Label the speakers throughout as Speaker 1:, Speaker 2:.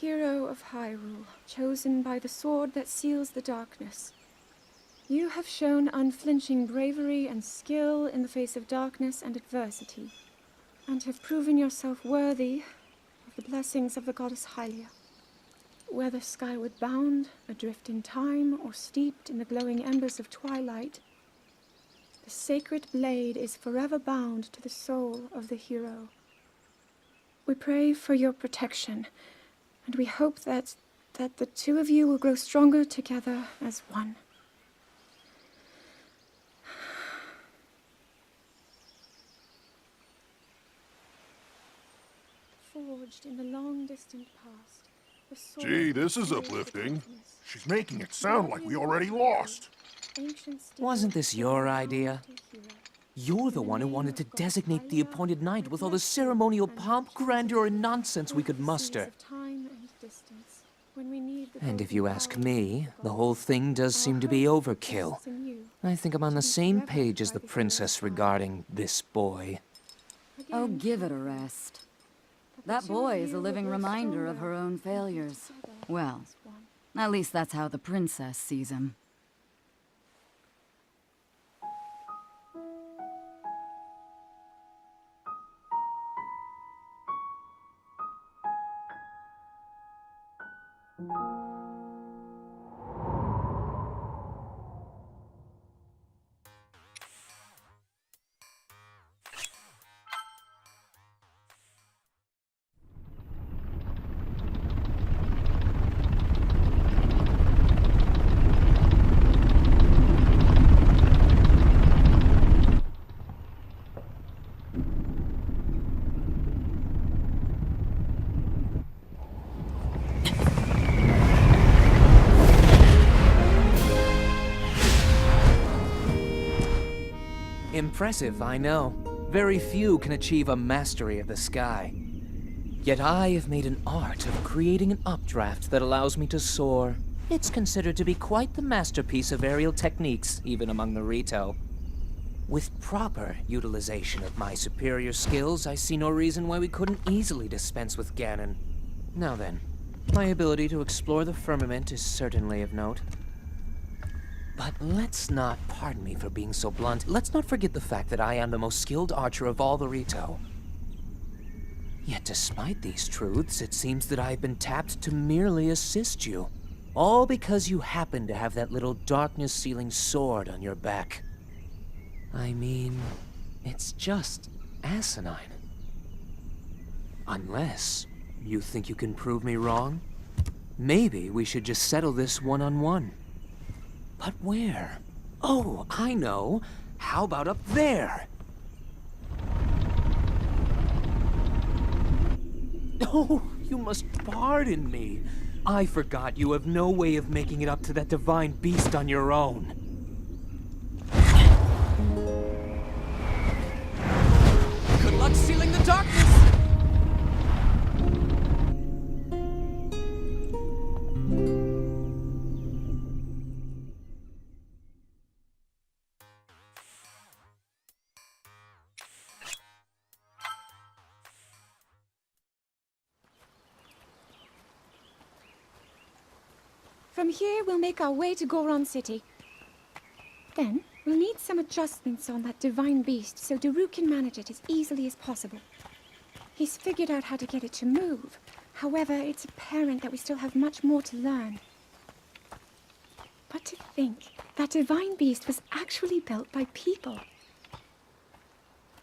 Speaker 1: hero of Hyrule, chosen by the sword that seals the darkness. You have shown unflinching bravery and skill in the face of darkness and adversity, and have proven yourself worthy of the blessings of the goddess Hylia. Whether skyward bound, adrift in time, or steeped in the glowing embers of twilight, the sacred blade is forever bound to the soul of the hero. We pray for your protection, and we hope that the two of you will grow stronger together as one. Forged in the long distant past, the sword.
Speaker 2: Gee, this is uplifting. She's making it sound like we already lost.
Speaker 3: Wasn't this your idea? You're the one who wanted to designate the appointed knight with all the ceremonial pomp, grandeur, and nonsense we could muster. And if you ask me, the whole thing does seem to be overkill. I think I'm on the same page as the princess regarding this boy.
Speaker 4: Oh, give it a rest. That boy is a living reminder of her own failures. Well, at least that's how the princess sees him.
Speaker 3: Impressive, I know. Very few can achieve a mastery of the sky. Yet I have made an art of creating an updraft that allows me to soar. It's considered to be quite the masterpiece of aerial techniques, even among the Rito. With proper utilization of my superior skills, I see no reason why we couldn't easily dispense with Ganon. Now then, my ability to explore the firmament is certainly of note. But let's not, pardon me for being so blunt, let's not forget the fact that I am the most skilled archer of all the Rito. Yet despite these truths, it seems that I've been tapped to merely assist you. All because you happen to have that little darkness-sealing sword on your back. I mean, it's just asinine. Unless you think you can prove me wrong? Maybe we should just settle this one-on-one. But where? Oh, I know. How about up there? Oh, you must pardon me. I forgot you have no way of making it up to that divine beast on your own. Good luck sealing the darkness!
Speaker 1: From here, we'll make our way to Goron City. Then, we'll need some adjustments on that divine beast so Daru can manage it as easily as possible. He's figured out how to get it to move. However, it's apparent that we still have much more to learn. But to think, that divine beast was actually built by people.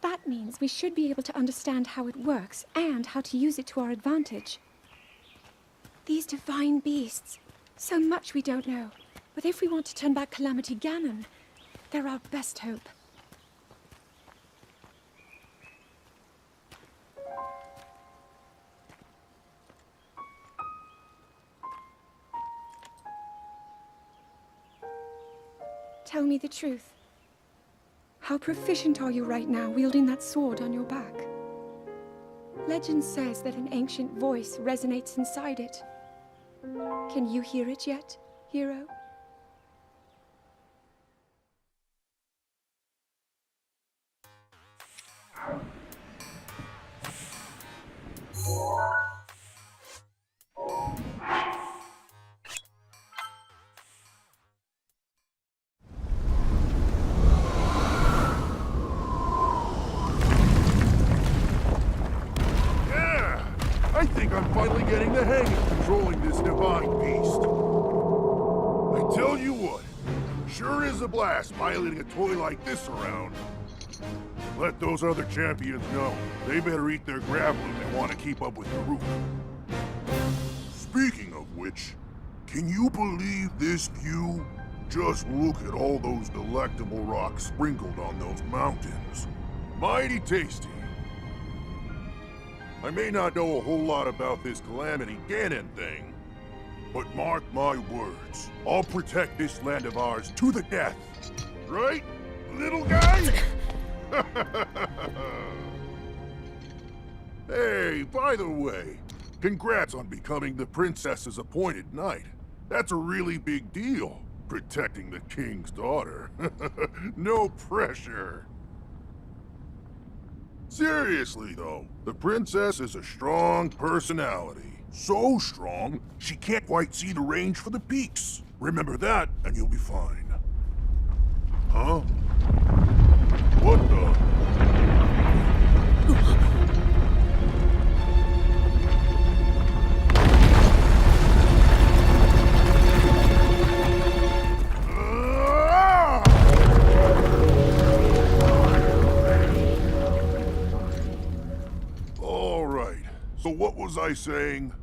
Speaker 1: That means we should be able to understand how it works and how to use it to our advantage. These divine beasts... so much we don't know. But if we want to turn back Calamity Ganon, they're our best hope. Tell me the truth. How proficient are you right now wielding that sword on your back? Legend says that an ancient voice resonates inside it. Can you hear it yet, hero?
Speaker 2: divine beast. I tell you what, sure is a blast piloting a toy like this around. Let those other champions know. They better eat their gravel if they want to keep up with the roof. Speaking of which, can you believe this view? Just look at all those delectable rocks sprinkled on those mountains. Mighty tasty. I may not know a whole lot about this Calamity Ganon thing, but mark my words, I'll protect this land of ours to the death. Right, little guy? Hey, by the way, congrats on becoming the princess's appointed knight. That's a really big deal, protecting the king's daughter. No pressure. Seriously, though, the princess is a strong personality. So strong, she can't quite see the range for the peaks. Remember that, and you'll be fine. Huh? What the? All right, so what was I saying?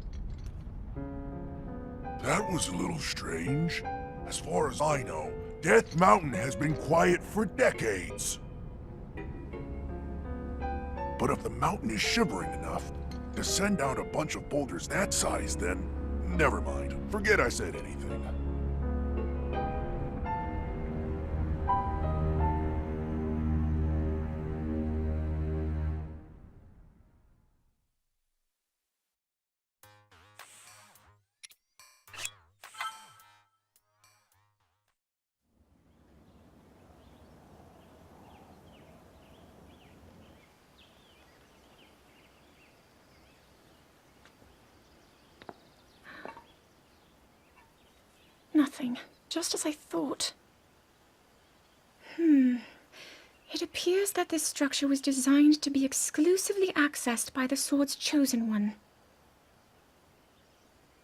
Speaker 2: That was a little strange. As far as I know, Death Mountain has been quiet for decades. But if the mountain is shivering enough to send out a bunch of boulders that size, then never mind. Forget I said anything.
Speaker 1: Nothing. Just as I thought. It appears that this structure was designed to be exclusively accessed by the sword's chosen one.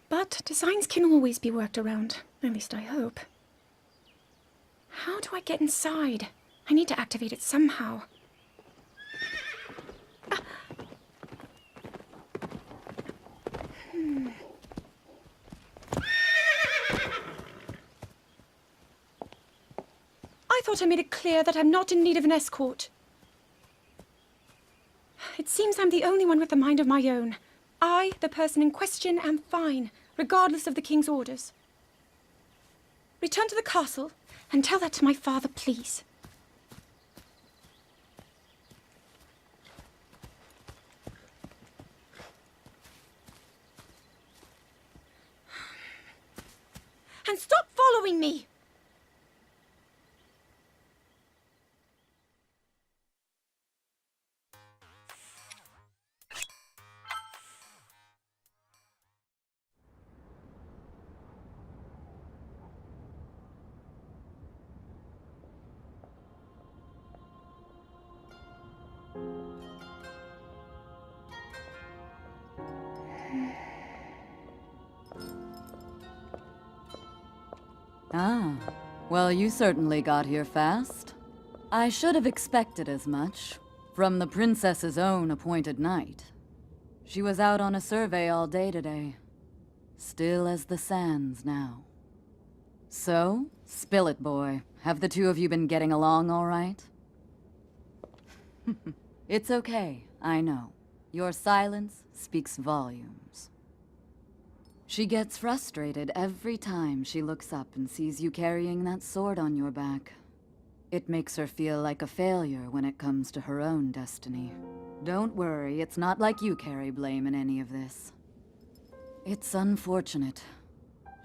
Speaker 1: But designs can always be worked around. At least I hope. How do I get inside? I need to activate it somehow. I thought I made it clear that I'm not in need of an escort. It seems I'm the only one with a mind of my own. I, the person in question, am fine, regardless of the king's orders. Return to the castle and tell that to my father, please. And stop following me!
Speaker 4: Ah, well, you certainly got here fast. I should have expected as much, from the princess's own appointed knight. She was out on a survey all day today. Still as the sands now. So, spill it, boy. Have the two of you been getting along all right? It's okay, I know. Your silence speaks volumes. She gets frustrated every time she looks up and sees you carrying that sword on your back. It makes her feel like a failure when it comes to her own destiny. Don't worry, it's not like you carry blame in any of this. It's unfortunate.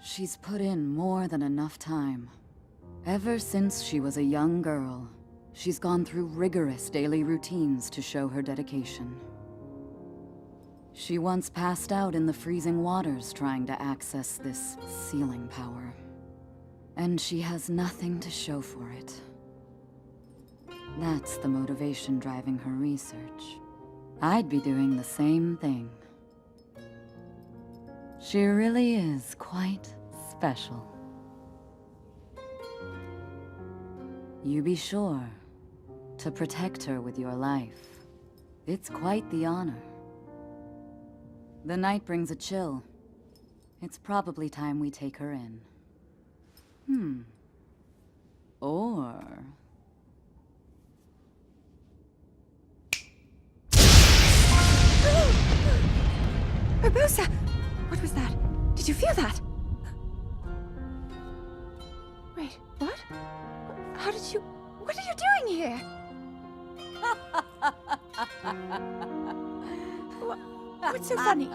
Speaker 4: She's put in more than enough time. Ever since she was a young girl, she's gone through rigorous daily routines to show her dedication. She once passed out in the freezing waters trying to access this sealing power. And she has nothing to show for it. That's the motivation driving her research. I'd be doing the same thing. She really is quite special. You be sure to protect her with your life. It's quite the honor. The night brings a chill. It's probably time we take her in. Or...
Speaker 1: Urbosa! What was that? Did you feel that? Wait, what? How did you... What are you doing here? What's so funny?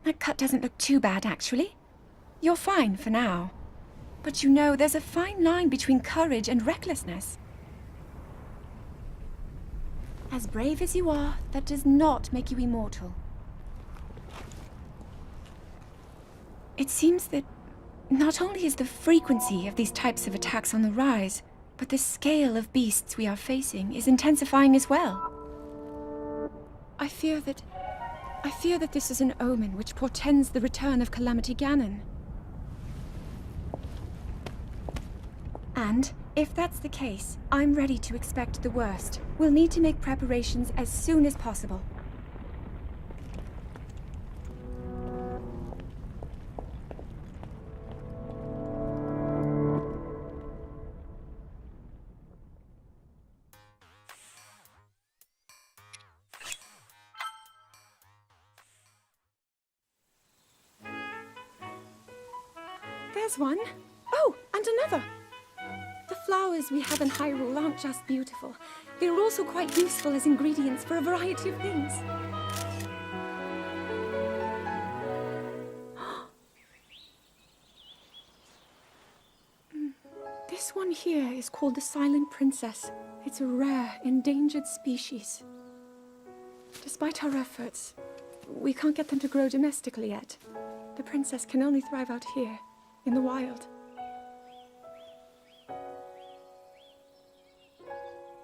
Speaker 1: That cut doesn't look too bad, actually. You're fine for now. But you know, there's a fine line between courage and recklessness. As brave as you are, that does not make you immortal. It seems that not only is the frequency of these types of attacks on the rise, but the scale of beasts we are facing is intensifying as well. I fear that this is an omen which portends the return of Calamity Ganon. And, if that's the case, I'm ready to expect the worst. We'll need to make preparations as soon as possible. There's one. Oh, and another. The flowers we have in Hyrule aren't just beautiful. They're also quite useful as ingredients for a variety of things. This one here is called the Silent Princess. It's a rare, endangered species. Despite our efforts, we can't get them to grow domestically yet. The princess can only thrive out here, in the wild.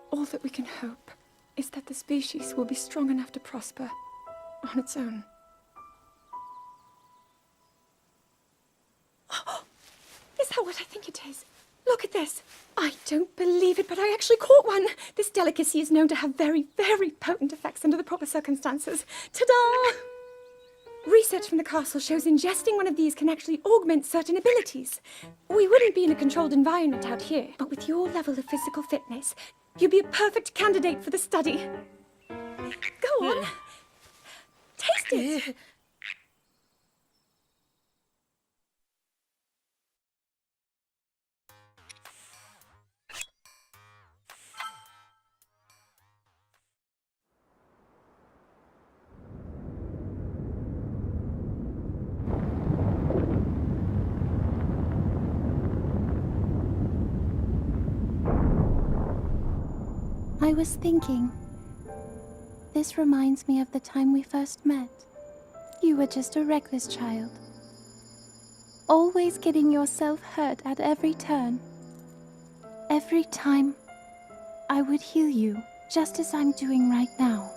Speaker 1: All that we can hope is that the species will be strong enough to prosper on its own. Is that what I think it is? Look at this. I don't believe it, but I actually caught one. This delicacy is known to have very, very potent effects under the proper circumstances. Ta-da! Research from the castle shows ingesting one of these can actually augment certain abilities. We wouldn't be in a controlled environment out here, but with your level of physical fitness, you'd be a perfect candidate for the study. Go on. Taste it.
Speaker 5: I was thinking, this reminds me of the time we first met. You were just a reckless child, always getting yourself hurt at every turn. Every time, I would heal you, just as I'm doing right now.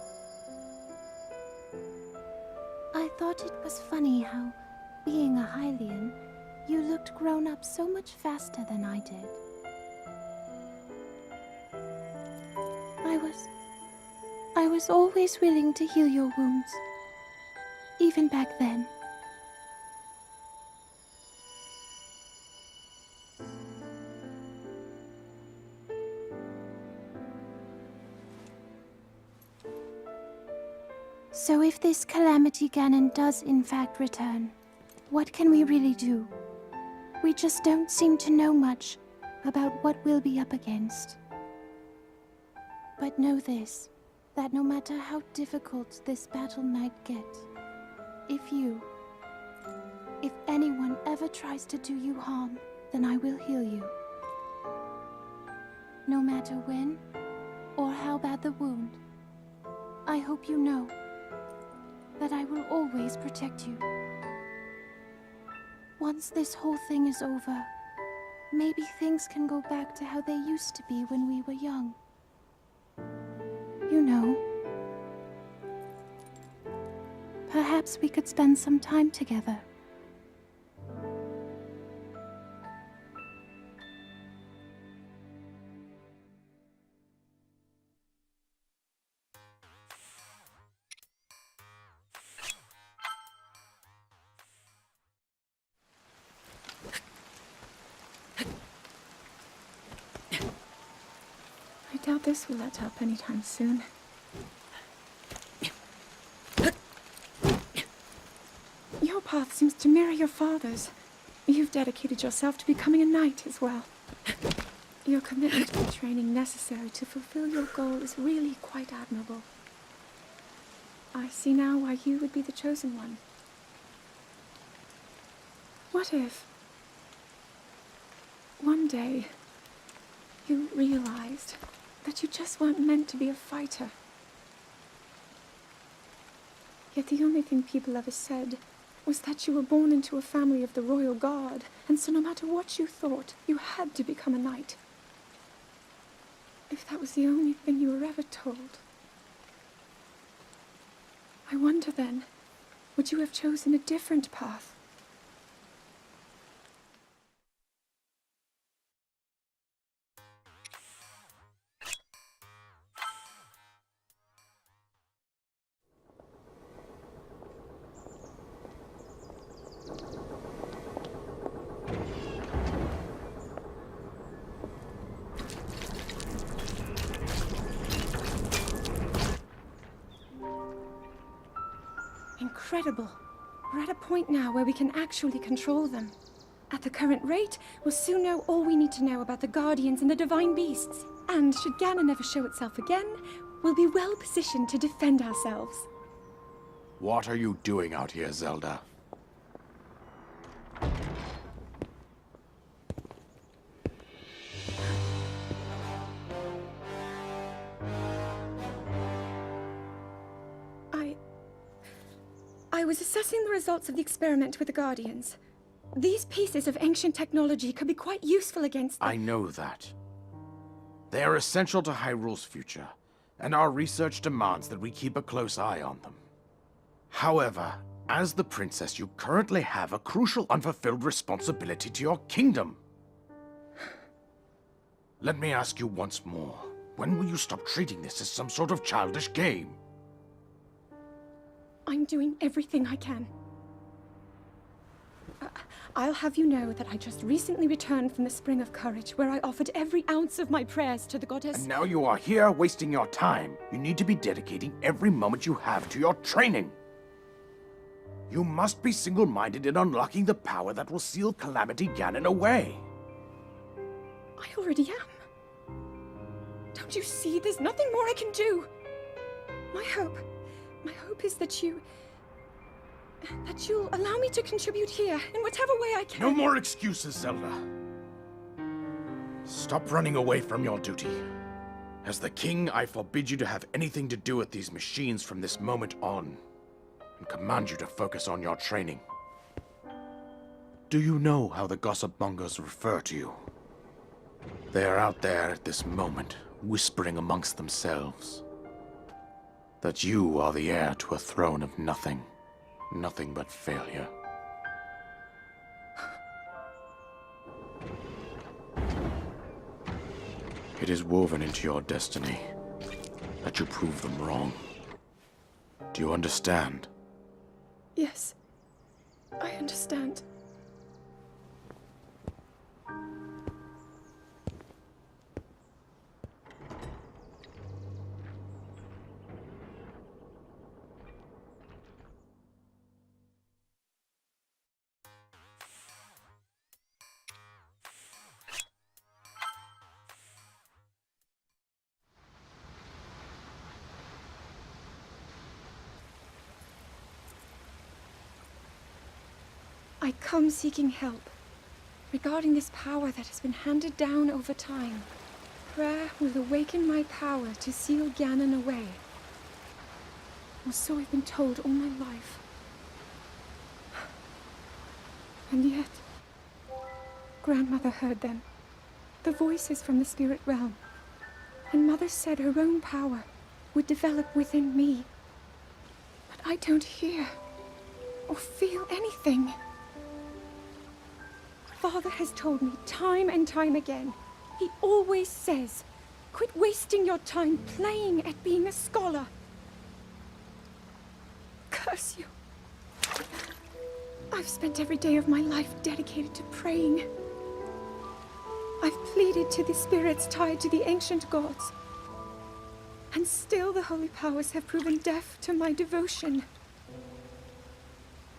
Speaker 5: thought it was funny how, being a Hylian, you looked grown up so much faster than I did. I was always willing to heal your wounds, even back then. So if this Calamity Ganon does in fact return, what can we really do? We just don't seem to know much about what we'll be up against. But know this, that no matter how difficult this battle might get, if anyone ever tries to do you harm, then I will heal you. No matter when or how bad the wound, I hope you know that I will always protect you. Once this whole thing is over, maybe things can go back to how they used to be when we were young. You know, perhaps we could spend some time together.
Speaker 1: I doubt this will let up anytime soon. Your path seems to mirror your father's. You've dedicated yourself to becoming a knight as well. Your commitment to the training necessary to fulfill your goal is really quite admirable. I see now why you would be the chosen one. What if one day you realized that you just weren't meant to be a fighter? Yet the only thing people ever said was that you were born into a family of the royal guard, and so no matter what you thought, you had to become a knight. If that was the only thing you were ever told, I wonder then, would you have chosen a different path? Incredible. We're at a point now where we can actually control them. At the current rate, we'll soon know all we need to know about the Guardians and the Divine Beasts. And should Ganon ever show itself again, we'll be well positioned to defend ourselves.
Speaker 6: What are you doing out here, Zelda?
Speaker 1: I was assessing the results of the experiment with the Guardians. These pieces of ancient technology could be quite useful against them.
Speaker 6: I know that. They are essential to Hyrule's future, and our research demands that we keep a close eye on them. However, as the princess, you currently have a crucial unfulfilled responsibility to your kingdom. Let me ask you once more, when will you stop treating this as some sort of childish game?
Speaker 1: I'm doing everything I can. I'll have you know that I just recently returned from the Spring of Courage, where I offered every ounce of my prayers to the goddess.
Speaker 6: And now you are here wasting your time. You need to be dedicating every moment you have to your training. You must be single-minded in unlocking the power that will seal Calamity Ganon away.
Speaker 1: I already am. Don't you see? There's nothing more I can do. My hope is that you'll allow me to contribute here in whatever way I can.
Speaker 6: No more excuses, Zelda. Stop running away from your duty. As the king, I forbid you to have anything to do with these machines from this moment on, and command you to focus on your training. Do you know how the gossip mongers refer to you? They are out there at this moment, whispering amongst themselves that you are the heir to a throne of nothing. Nothing but failure. It is woven into your destiny that you prove them wrong. Do you understand?
Speaker 1: Yes, I understand. I come seeking help regarding this power that has been handed down over time. Prayer will awaken my power to seal Ganon away. Or so I've been told all my life. And yet, Grandmother heard them, the voices from the spirit realm. And Mother said her own power would develop within me. But I don't hear or feel anything. Father has told me time and time again. He always says, quit wasting your time playing at being a scholar. Curse you. I've spent every day of my life dedicated to praying. I've pleaded to the spirits tied to the ancient gods. And still the holy powers have proven deaf to my devotion.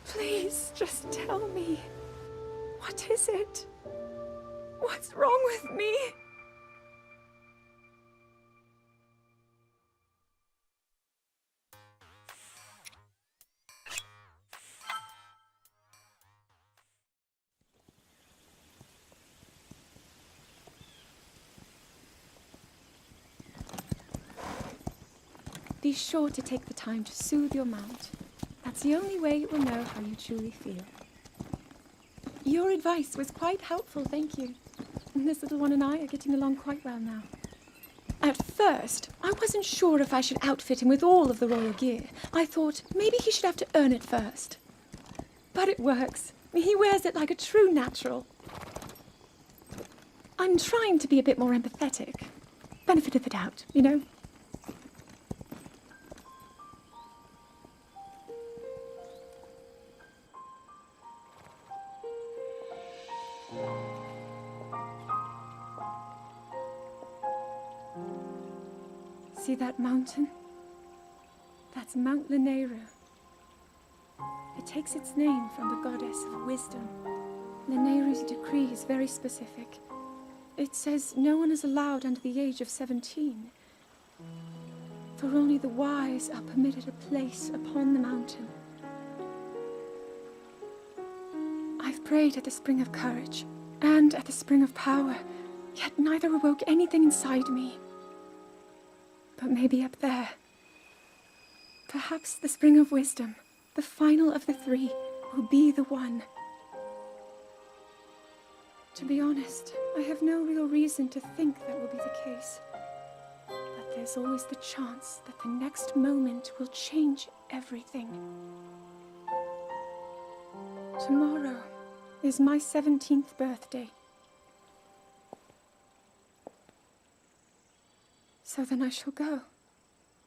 Speaker 1: Please, just tell me. What is it? What's wrong with me? Be sure to take the time to soothe your mount. That's the only way it will know how you truly feel. Your advice was quite helpful, thank you. This little one and I are getting along quite well now. At first, I wasn't sure if I should outfit him with all of the royal gear. I thought maybe he should have to earn it first. But it works. He wears it like a true natural. I'm trying to be a bit more empathetic. Benefit of the doubt, you know? See that mountain? That's Mount Lanayru. It takes its name from the goddess of wisdom. Lanayru's decree is very specific. It says no one is allowed under the age of 17. For only the wise are permitted a place upon the mountain. I've prayed at the Spring of Courage and at the Spring of Power, yet neither awoke anything inside me. But maybe up there. Perhaps the Spring of Wisdom, the final of the three, will be the one. To be honest, I have no real reason to think that will be the case. But there's always the chance that the next moment will change everything. Tomorrow is my 17th birthday. So then I shall go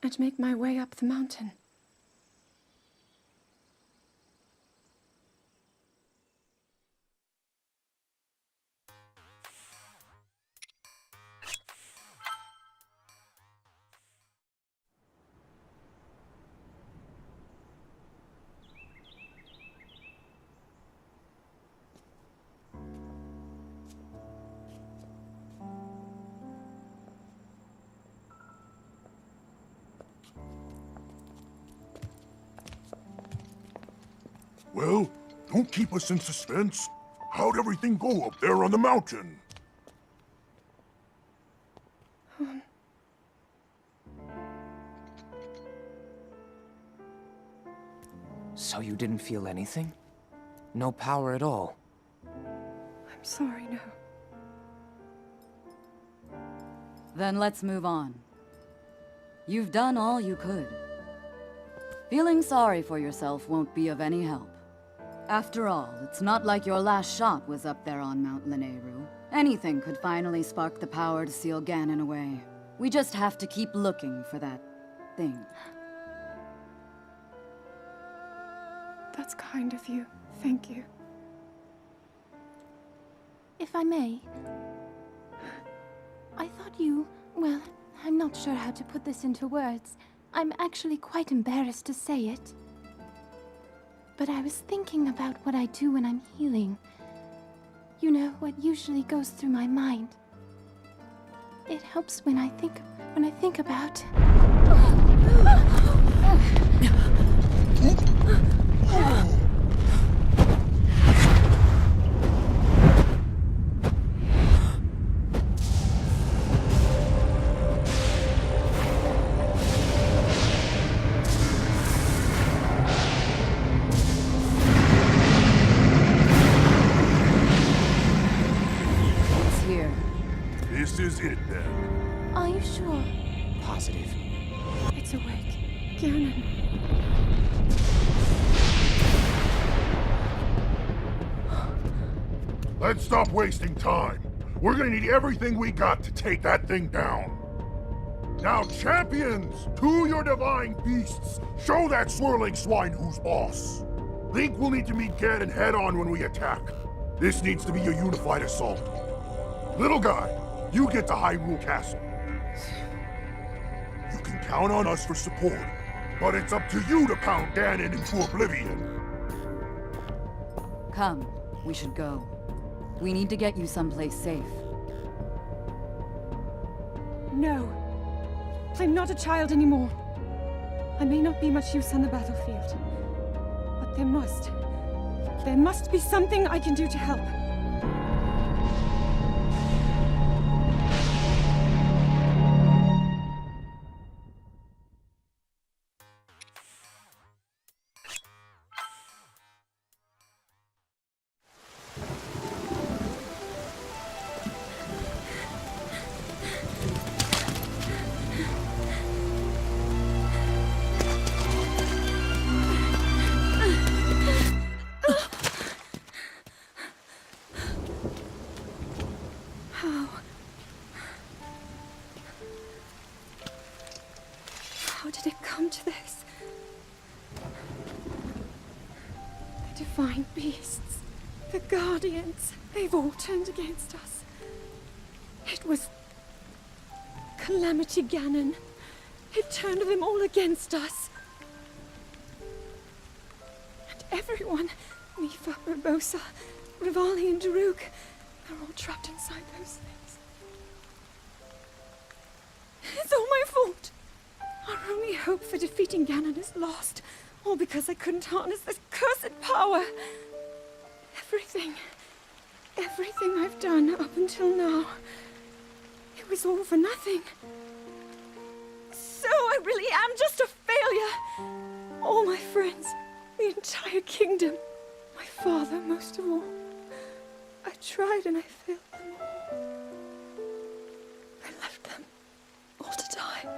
Speaker 1: and make my way up the mountain.
Speaker 2: Well, don't keep us in suspense. How'd everything go up there on the mountain?
Speaker 3: So you didn't feel anything? No power at all?
Speaker 1: I'm sorry, no.
Speaker 4: Then let's move on. You've done all you could. Feeling sorry for yourself won't be of any help. After all, it's not like your last shot was up there on Mount Lanayru. Anything could finally spark the power to seal Ganon away. We just have to keep looking for that thing.
Speaker 1: That's kind of you. Thank you.
Speaker 5: If I may, I thought you... well, I'm not sure how to put this into words. I'm actually quite embarrassed to say it. But I was thinking about what I do when I'm healing. You know, what usually goes through my mind. It helps when I think about...
Speaker 4: It's here.
Speaker 2: This is it then.
Speaker 5: Are you sure?
Speaker 3: Positive.
Speaker 1: It's awake. Ganon.
Speaker 2: Let's stop wasting time. We're gonna need everything we got to take that thing down. Now, champions, to your divine beasts, show that swirling swine who's boss. Link will need to meet Ganon head-on when we attack. This needs to be a unified assault. Little guy, you get to Hyrule Castle. You can count on us for support, but it's up to you to pound Ganon into oblivion.
Speaker 4: Come, we should go. We need to get you someplace safe.
Speaker 1: No. I'm not a child anymore. I may not be much use on the battlefield, but there must be something I can do to help. How did it come to this? The divine beasts, the guardians, they've all turned against us. It was Calamity Ganon. It turned them all against us. And everyone, Mifa, Urbosa, Rivali, and Daruk, they're all trapped inside those things. It's all my fault. Our only hope for defeating Ganon is lost, all because I couldn't harness this cursed power. Everything I've done up until now, it was all for nothing. So I really am just a failure. All my friends, the entire kingdom, my father most of all. I tried and I failed them all. I left them all to die.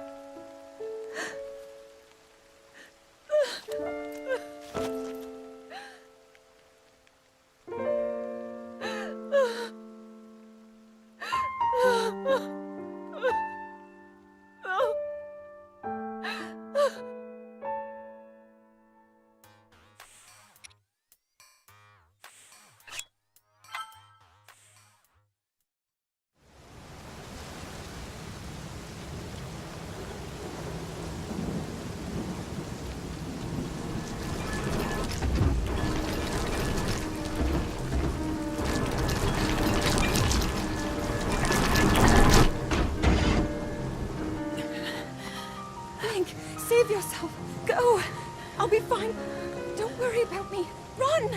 Speaker 1: Save yourself. Go. I'll be fine. Don't worry about me. Run!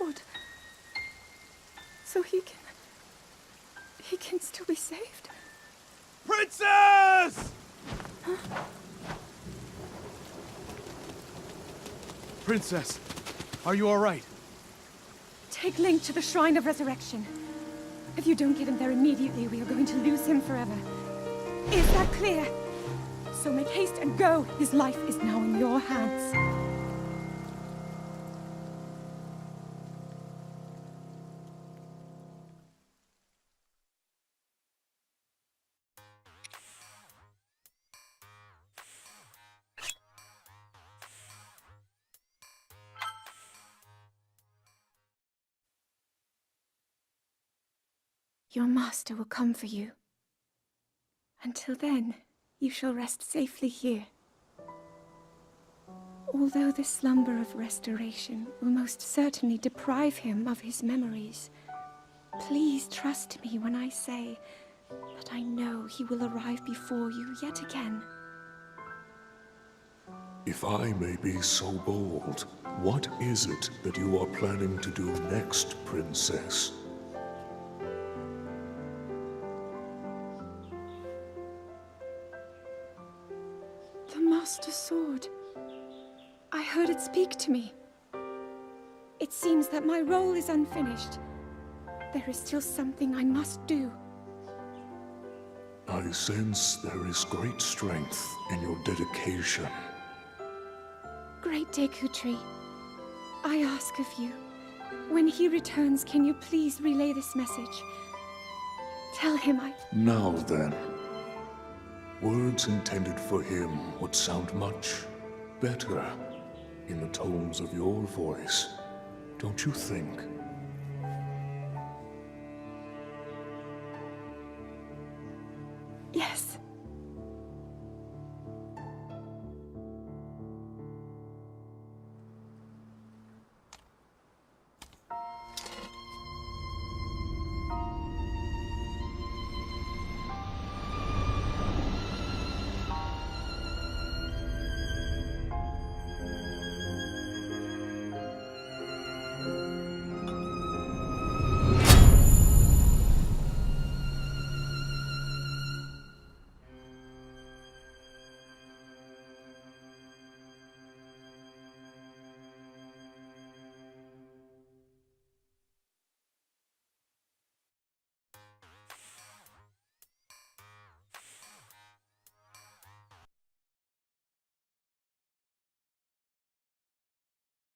Speaker 1: sword. So he can still be saved.
Speaker 6: Princess! Princess, are you all right?
Speaker 1: Take Link to the Shrine of Resurrection. If you don't get him there immediately, we are going to lose him forever. Is that clear? So make haste and go. His life is now in your hands. Your master will come for you. Until then, you shall rest safely here. Although the slumber of restoration will most certainly deprive him of his memories, please trust me when I say that I know he will arrive before you yet again.
Speaker 7: If I may be so bold, what is it that you are planning to do next, Princess?
Speaker 1: The Master Sword. I heard it speak to me. It seems that my role is unfinished. There is still something I must do.
Speaker 7: I sense there is great strength in your dedication.
Speaker 1: Great Deku Tree, I ask of you, when he returns, can you please relay this message? Tell him
Speaker 7: Now then, words intended for him would sound much better in the tones of your voice, don't you think?